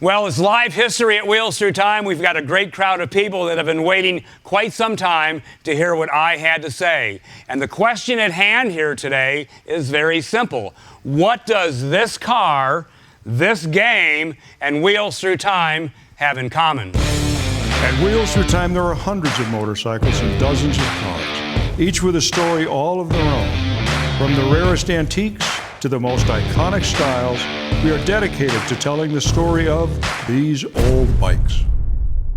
Well, it's live history at Wheels Through Time. We've got a great crowd of people that have been waiting quite some time to hear what I had to say. And the question at hand here today is very simple. What does this car, this game, and Wheels Through Time have in common? At Wheels Through Time, there are hundreds of motorcycles and dozens of cars, each with a story all of their own. From the rarest antiques to the most iconic styles, we are dedicated to telling the story of these old bikes.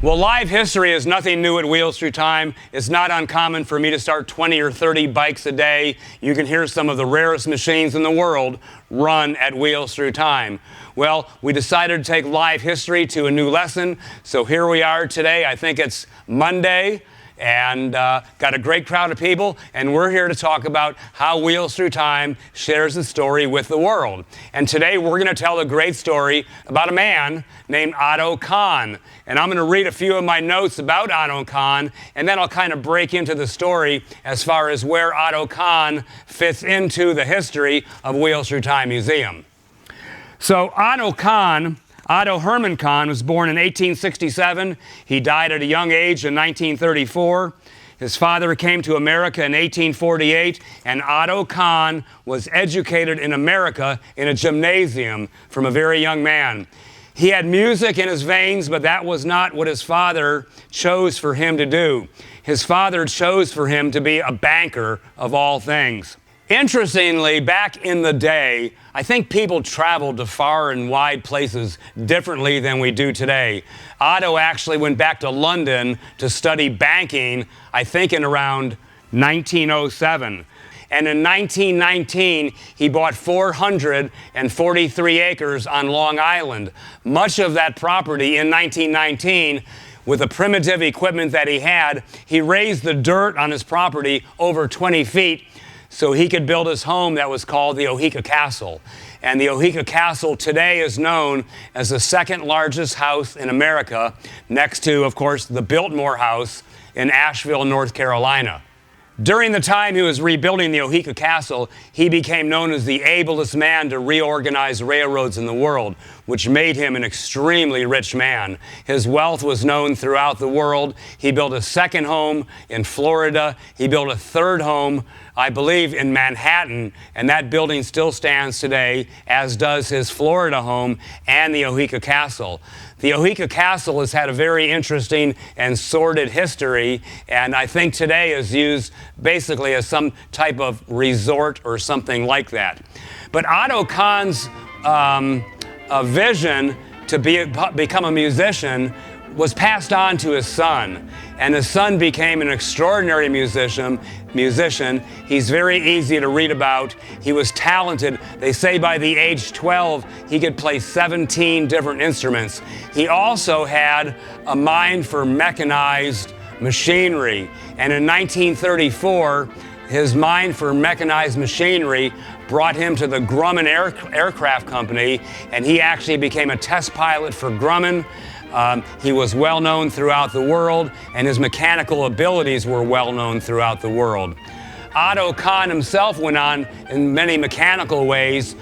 Well, live history is nothing new at Wheels Through Time. It's not uncommon for me to start 20 or 30 bikes a day. You can hear some of the rarest machines in the world run at Wheels Through Time. Well, we decided to take live history to a new lesson, so here we are today. I think it's Monday, and got a great crowd of people, and we're here to talk about how Wheels Through Time shares the story with the world. And today we're going to tell a great story about a man named OTTO KAHN. And I'm going to read a few of my notes about OTTO KAHN, and then I'll kind of break into the story as far as where OTTO KAHN fits into the history of Wheels Through Time Museum. So OTTO KAHN, Otto Hermann KAHN, was born in 1867. He died at a young age in 1934. His father came to America in 1848, and OTTO KAHN was educated in America in a gymnasium from a very young man. He had music in his veins, but that was not what his father chose for him to do. His father chose for him to be a banker of all things. Interestingly, back in the day, I think people traveled to far and wide places differently than we do today. Otto actually went back to London to study banking, I think in around 1907. And in 1919, he bought 443 acres on Long Island. Much of that property in 1919, with the primitive equipment that he had, he raised the dirt on his property over 20 feet so he could build his home that was called the OHEKA Castle. And the OHEKA Castle today is known as the second largest house in America, next to, of course, the Biltmore house in Asheville, North Carolina. During the time he was rebuilding the OHEKA Castle, he became known as the ablest man to reorganize railroads in the world, which made him an extremely rich man. His wealth was known throughout the world. He built a second home in Florida. He built a third home, I believe, in Manhattan, and that building still stands today, as does his Florida home and the OHEKA Castle. The OHEKA Castle has had a very interesting and sordid history, and I think today is used basically as some type of resort or something like that. But OTTO KAHN's vision to become a musician was passed on to his son, and his son became an extraordinary musician. He's very easy to read about. He was talented. They say by the age 12, he could play 17 different instruments. He also had a mind for mechanized machinery, and in 1934, his mind for mechanized machinery brought him to the Grumman Aircraft Company, and he actually became a test pilot for Grumman. He was well known throughout the world, and his mechanical abilities were well known throughout the world. OTTO KAHN himself went on in many mechanical ways.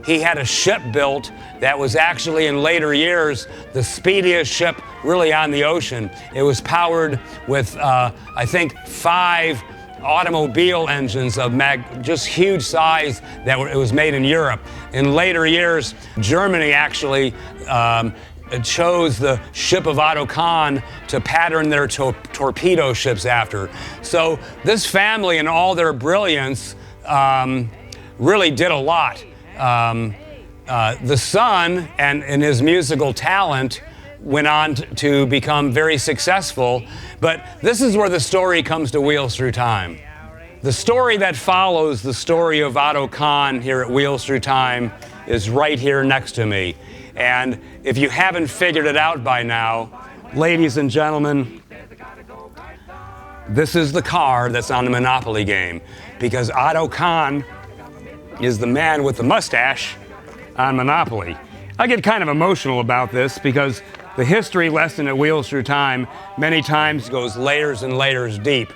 He had a ship built that was actually in later years the speediest ship really on the ocean. It was powered with, I think, 5 automobile engines of just huge size that it was made in Europe. In later years, Germany actually chose the ship of OTTO KAHN to pattern their torpedo ships after. So this family in all their brilliance really did a lot. The son and his musical talent went on to become very successful, but this is where the story comes to Wheels Through Time. The story that follows the story of OTTO KAHN here at Wheels Through Time is right here next to me. And if you haven't figured it out by now, ladies and gentlemen, this is the car that's on the Monopoly game, because OTTO KAHN is the man with the mustache on Monopoly. I get kind of emotional about this because the history lesson at Wheels Through Time many times goes layers and layers deep.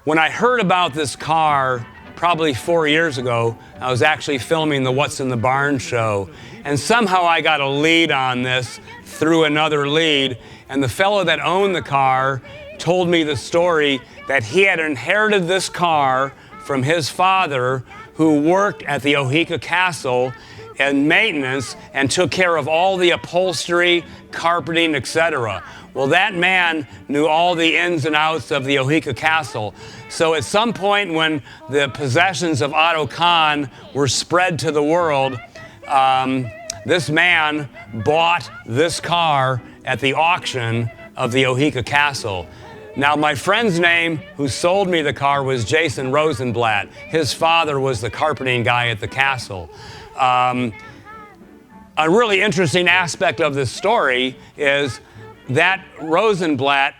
When I heard about this car probably 4 years ago, I was actually filming the What's in the Barn show. And somehow I got a lead on this through another lead. And the fellow that owned the car told me the story that he had inherited this car from his father, who worked at the OHEKA Castle and maintenance and took care of all the upholstery, carpeting, etc. Well, that man knew all the ins and outs of the OHEKA Castle. So at some point when the possessions of Otto KAHN were spread to the world, this man bought this car at the auction of the OHEKA Castle. Now, my friend's name who sold me the car was Jason Rosenblatt. His father was the carpeting guy at the castle. A really interesting aspect of this story is that Rosenblatt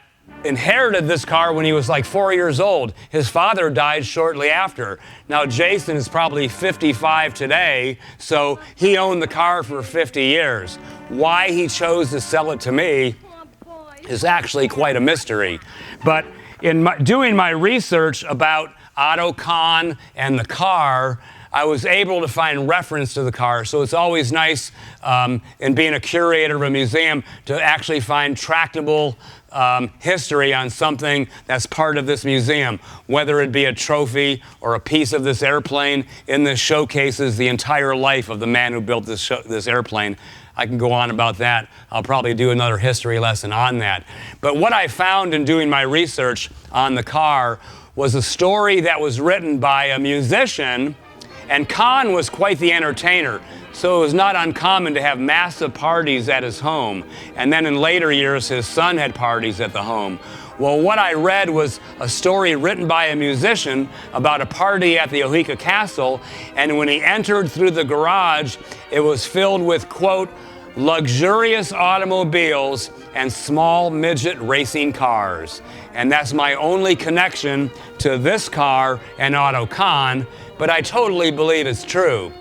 inherited this car when he was like 4 years old. His father died shortly after. Now, Jason is probably 55 today, so he owned the car for 50 years. Why he chose to sell it to me is actually quite a mystery. But in doing my research about Otto KAHN and the car, I was able to find reference to the car. So it's always nice in being a curator of a museum to actually find tractable history on something that's part of this museum, whether it be a trophy or a piece of this airplane. In this showcases the entire life of the man who built this airplane. I can go on about that. I'll probably do another history lesson on that. But what I found in doing my research on the car was a story that was written by a musician, and KAHN was quite the entertainer. So it was not uncommon to have massive parties at his home. And then in later years, his son had parties at the home. Well, what I read was a story written by a musician about a party at the OHEKA Castle, and when he entered through the garage, it was filled with, quote, luxurious automobiles and small midget racing cars. And that's my only connection to this car and Otto KAHN, but I totally believe it's true.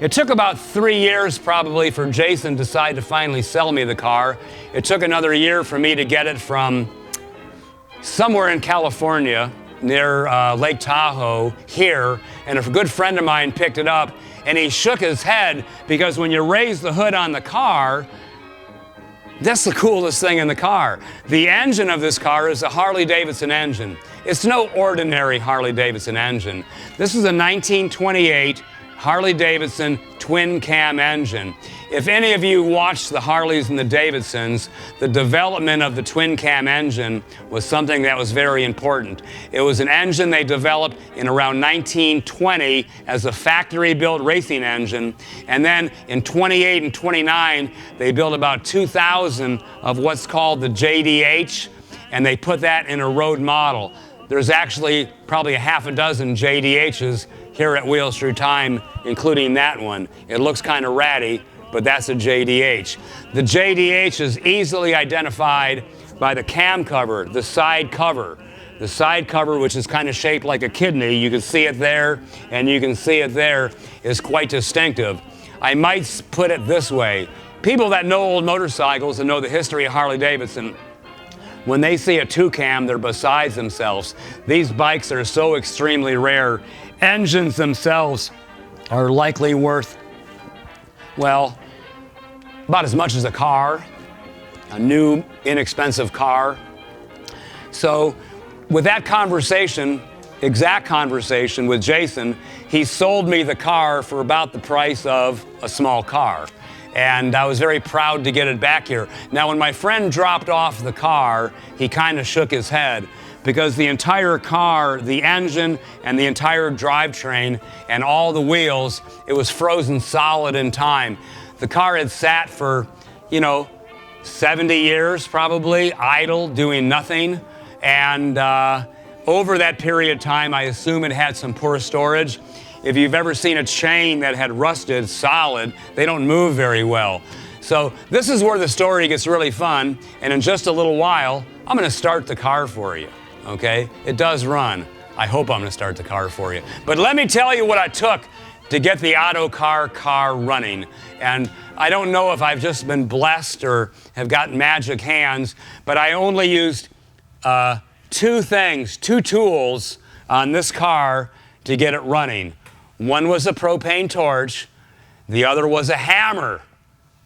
It took about 3 years probably for Jason to decide to finally sell me the car. It took another year for me to get it from somewhere in California near Lake Tahoe here, and a good friend of mine picked it up, and he shook his head because when you raise the hood on the car, that's the coolest thing in the car. The engine of this car is a Harley-Davidson engine. It's no ordinary Harley-Davidson engine. This is a 1928 Harley-Davidson twin-cam engine. If any of you watched the Harleys and the Davidsons, the development of the twin-cam engine was something that was very important. It was an engine they developed in around 1920 as a factory-built racing engine, and then in 28 and 29, they built about 2,000 of what's called the JDH, and they put that in a road model. There's actually probably a half a dozen JDHs here at Wheels Through Time, including that one. It looks kind of ratty, but that's a JDH. The JDH is easily identified by the cam cover, the side cover. The side cover, which is kind of shaped like a kidney, you can see it there, and you can see it there, is quite distinctive. I might put it this way. People that know old motorcycles and know the history of Harley-Davidson, when they see a two-cam, they're beside themselves. These bikes are so extremely rare. Engines themselves are likely worth, well, about as much as a car, a new, inexpensive car. So with that conversation, exact conversation with Jason, he sold me the car for about the price of a small car. And I was very proud to get it back here. Now, when my friend dropped off the car, he kind of shook his head because the entire car, the engine and the entire drivetrain and all the wheels, it was frozen solid in time. The car had sat for, 70 years probably, idle, doing nothing. And over that period of time, I assume it had some poor storage. If you've ever seen a chain that had rusted solid, they don't move very well. So this is where the story gets really fun. And in just a little while, I'm going to start the car for you. Okay? It does run. I hope I'm going to start the car for you. But let me tell you what I took to get the Otto car running. And I don't know if I've just been blessed or have got magic hands, but I only used two tools on this car to get it running. One was a propane torch, the other was a hammer.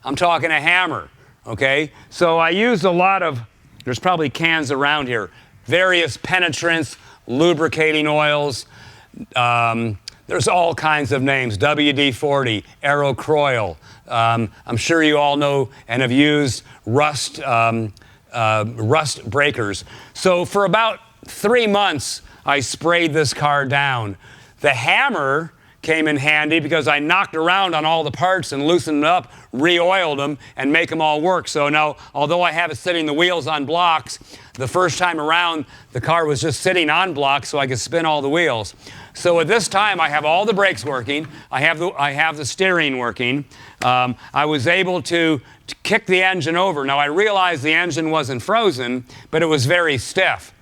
I'm talking a hammer, okay? So I used a lot of, there's probably cans around here, various penetrants, lubricating oils. There's all kinds of names, WD-40, Aerocroil. I'm sure you all know and have used rust breakers. So for about 3 months, I sprayed this car down. The hammer came in handy because I knocked around on all the parts and loosened them up, re-oiled them, and make them all work. So now, although I have it sitting the wheels on blocks, the first time around, the car was just sitting on blocks so I could spin all the wheels. So at this time, I have all the brakes working. I have the steering working. I was able to kick the engine over. Now, I realized the engine wasn't frozen, but it was very stiff.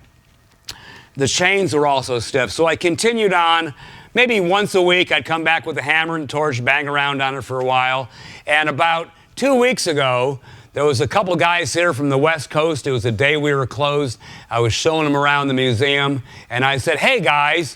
The chains were also stiff. So I continued on. Maybe once a week, I'd come back with a hammer and torch, bang around on it for a while. And about 2 weeks ago, there was a couple guys here from the West Coast. It was the day we were closed. I was showing them around the museum. And I said, hey, guys,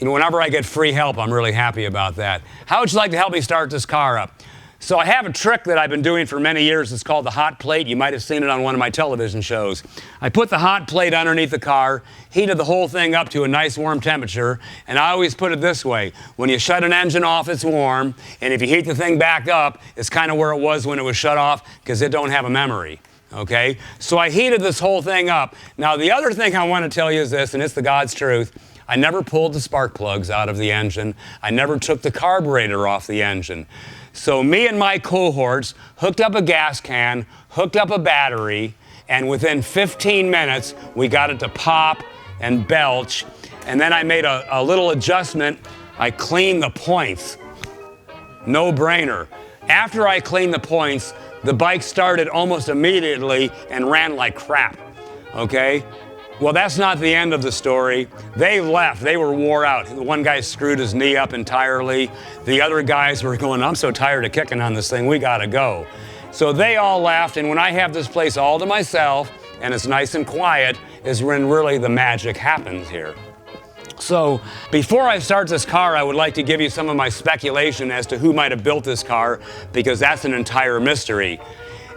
you know, whenever I get free help, I'm really happy about that. How would you like to help me start this car up? So I have a trick that I've been doing for many years. It's called the hot plate. You might have seen it on one of my television shows. I put the hot plate underneath the car, heated the whole thing up to a nice warm temperature, and I always put it this way. When you shut an engine off, it's warm, and if you heat the thing back up, it's kind of where it was when it was shut off because it don't have a memory. Okay? So I heated this whole thing up. Now, the other thing I want to tell you is this, and it's the God's truth. I never pulled the spark plugs out of the engine. I never took the carburetor off the engine. So me and my cohorts hooked up a gas can, hooked up a battery, and within 15 minutes, we got it to pop and belch. And then I made a little adjustment. I cleaned the points. No brainer. After I cleaned the points, the bike started almost immediately and ran like crap, okay? Well, that's not the end of the story. They left. They were wore out. The one guy screwed his knee up entirely. The other guys were going, I'm so tired of kicking on this thing, we gotta go. So they all left, and when I have this place all to myself, and it's nice and quiet, is when really the magic happens here. So before I start this car, I would like to give you some of my speculation as to who might have built this car, because that's an entire mystery.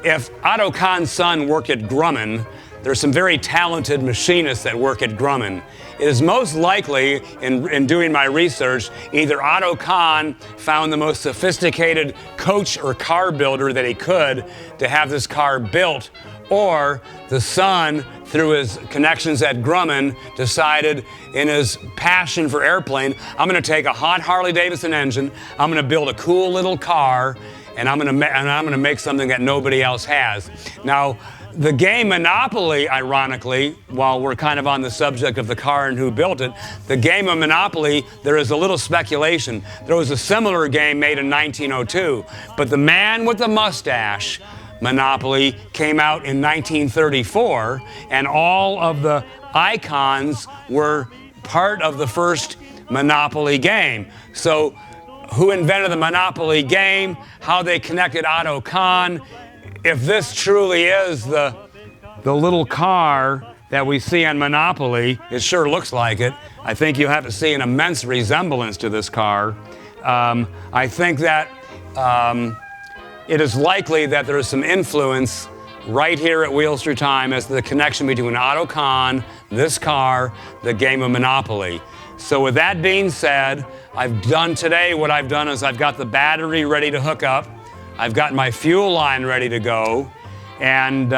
If OTTO KAHN's son worked at Grumman, there's some very talented machinists that work at Grumman. It is most likely, in doing my research, either OTTO KAHN found the most sophisticated coach or car builder that he could to have this car built, or the son, through his connections at Grumman, decided in his passion for airplane, I'm going to take a hot Harley-Davidson engine, I'm going to build a cool little car, and I'm going to make something that nobody else has. Now, the game Monopoly, ironically, while we're kind of on the subject of the car and who built it, the game of Monopoly, there is a little speculation. There was a similar game made in 1902, but the man with the mustache, Monopoly, came out in 1934, and all of the icons were part of the first Monopoly game. So who invented the Monopoly game, how they connected OTTO KAHN. If this truly is the little car that we see on Monopoly, it sure looks like it. I think you have to see an immense resemblance to this car. I think that it is likely that there is some influence right here at Wheels Through Time as to the connection between OTTO KAHN, this car, the game of Monopoly. So with that being said, I've done today, what I've done is I've got the battery ready to hook up. I've got my fuel line ready to go, and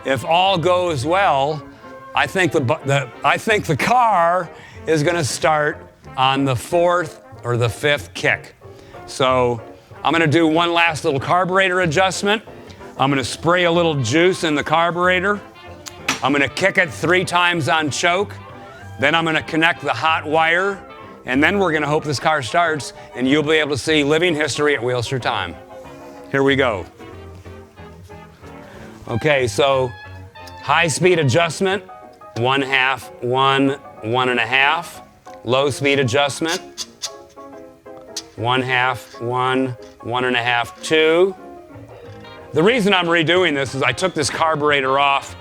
if all goes well, I think the car is going to start on the 4th or the 5th kick. So I'm going to do one last little carburetor adjustment. I'm going to spray a little juice in the carburetor. I'm going to kick it 3 times on choke. Then I'm going to connect the hot wire, and then we're going to hope this car starts, and you'll be able to see living history at Wheels Through Time. Here we go. Okay, so high speed adjustment, 1/2, 1, 1.5. Low speed adjustment, 1/2, 1, 1.5, 2. The reason I'm redoing this is I took this carburetor off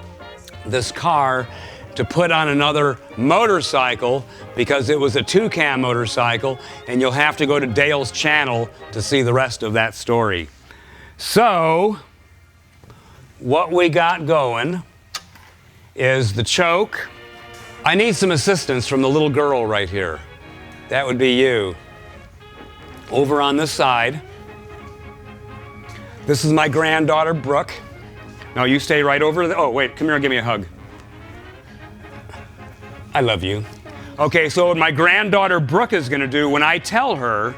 this car to put on another motorcycle because it was a two-cam motorcycle, and you'll have to go to Dale's channel to see the rest of that story. So, what we got going is the choke. I need some assistance from the little girl right here. That would be you. Over on this side. This is my granddaughter, Brooke. No, you stay right over there. Oh, wait, come here and give me a hug. I love you. Okay, so what my granddaughter, Brooke, is gonna do when I tell her,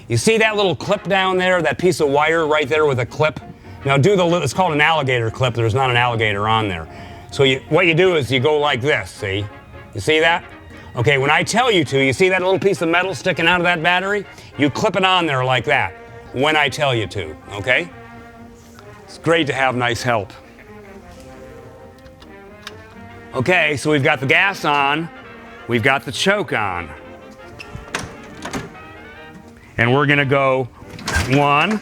you see that little clip down there, that piece of wire right there with a clip? Now it's called an alligator clip. There's not an alligator on there. So what you do is you go like this, see? You see that? Okay, when I tell you to, you see that little piece of metal sticking out of that battery? You clip it on there like that when I tell you to, okay? It's great to have nice help. Okay, so we've got the gas on, we've got the choke on. And we're gonna go 1,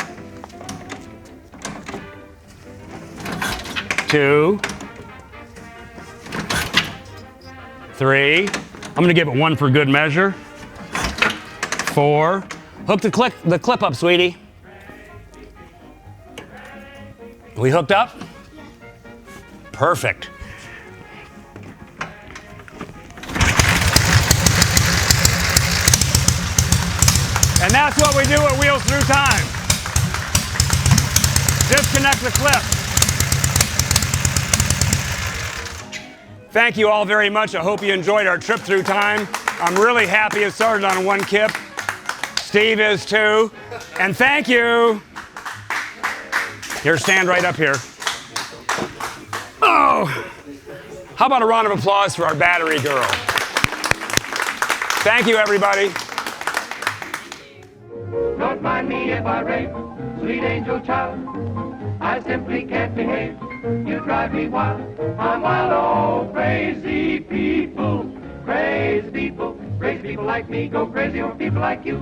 2, 3. I'm gonna give it 1 for good measure. 4. Hook the clip up, sweetie. We hooked up? Perfect. And that's what we do at Wheels Through Time. Disconnect the clip. Thank you all very much. I hope you enjoyed our trip through time. I'm really happy it started on one kip. Steve is too. And thank you. Here, stand right up here. Oh! How about a round of applause for our battery girl? Thank you, everybody. Don't mind me if I rave, sweet angel child. I simply can't behave. You drive me wild. I'm wild, oh, crazy people. Crazy people like me go crazy over people like you.